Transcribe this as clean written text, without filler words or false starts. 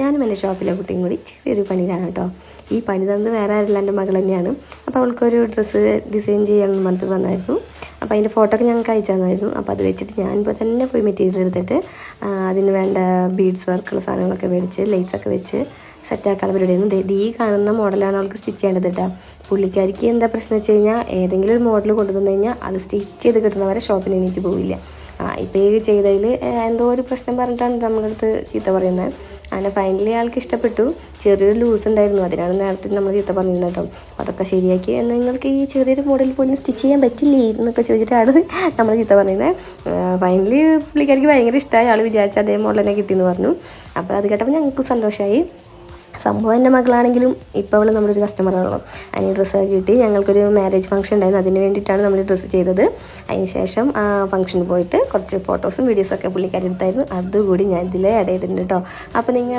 ഞാനും എൻ്റെ ഷോപ്പിലെ കുട്ടിയും കൂടി ചെറിയൊരു പണിയിലാണ് കേട്ടോ. ഈ പണി തന്നത് വേറെ ആരില്ല, എൻ്റെ മകൾ തന്നെയാണ്. അപ്പോൾ അവൾക്കൊരു ഡ്രസ്സ് ഡിസൈൻ ചെയ്യണമെന്ന് പറഞ്ഞിട്ട് വന്നായിരുന്നു. അപ്പോൾ അതിൻ്റെ ഫോട്ടോ ഒക്കെ ഞങ്ങൾക്ക് അയച്ചു തന്നായിരുന്നു. അപ്പോൾ അത് വെച്ചിട്ട് ഞാനിപ്പോൾ തന്നെ പോയി മെറ്റീരിയൽ എടുത്തിട്ട് അതിന് വേണ്ട ബീഡ്സ് വർക്കുള്ള സാധനങ്ങളൊക്കെ മേടിച്ച് ലേസൊക്കെ വെച്ച് സെറ്റാക്കാൻ പരിപാടിയായിരുന്നു. ഈ കാണുന്ന മോഡലാണ് അവൾക്ക് സ്റ്റിച്ച് ചെയ്യേണ്ടത് കേട്ടോ. പുള്ളിക്കാരിക്ക് എന്താ പ്രശ്നം വെച്ച് കഴിഞ്ഞാൽ ഏതെങ്കിലും ഒരു മോഡൽ കൊണ്ടുവന്നു കഴിഞ്ഞാൽ അത് സ്റ്റിച്ച് ചെയ്ത് കിട്ടുന്നവരെ ഷോപ്പിന് എണീറ്റ് പോവില്ല. ഇപ്പോൾ ഈ ചെയ്തതിൽ എന്തോ ഒരു പ്രശ്നം പറഞ്ഞിട്ടാണ് നമ്മളടുത്ത് ചീത്ത പറയുന്നത്. അങ്ങനെ ഫൈനലി ആൾക്ക് ഇഷ്ടപ്പെട്ടു. ചെറിയൊരു ലൂസ് ഉണ്ടായിരുന്നു, അതിനാണ് നേരത്തെ നമ്മൾ ചീത്ത പറഞ്ഞിരുന്നത് കേട്ടോ. അതൊക്കെ ശരിയാക്കി. നിങ്ങൾക്ക് ഈ ചെറിയൊരു മോഡൽ പോലും സ്റ്റിച്ച് ചെയ്യാൻ പറ്റില്ലേ എന്നൊക്കെ ചോദിച്ചിട്ടാണ് നമ്മൾ ചീത്ത പറയുന്നത്. ഫൈനലി പുള്ളിക്കാരിക്ക് ഭയങ്കര ഇഷ്ടമായി. ആൾ വിചാരിച്ച അതേ മോഡൽ തന്നെ കിട്ടിയെന്ന് പറഞ്ഞു. അപ്പോൾ അത് കേട്ടപ്പോൾ ഞങ്ങൾക്ക് സന്തോഷമായി. സംഭവം എൻ്റെ മകളാണെങ്കിലും ഇപ്പോൾ അവൾ നമ്മളൊരു കസ്റ്റമറാണല്ലോ. അതിന് ഡ്രസ്സൊക്കെ കിട്ടി. ഞങ്ങൾക്കൊരു മാരേജ് ഫംഗ്ഷൻ ഉണ്ടായിരുന്നു, അതിന് വേണ്ടിയിട്ടാണ് നമ്മൾ ഡ്രസ്സ് ചെയ്തത്. അതിന് ശേഷം ആ ഫംഗ്ഷന് പോയിട്ട് കുറച്ച് ഫോട്ടോസും വീഡിയോസൊക്കെ പുള്ളിക്കാരി എടുത്തായിരുന്നു. അതുകൂടി ഞാൻ ഇതിൽ ആഡ് ചെയ്തിട്ടുണ്ട് കേട്ടോ. അപ്പോൾ നിങ്ങൾ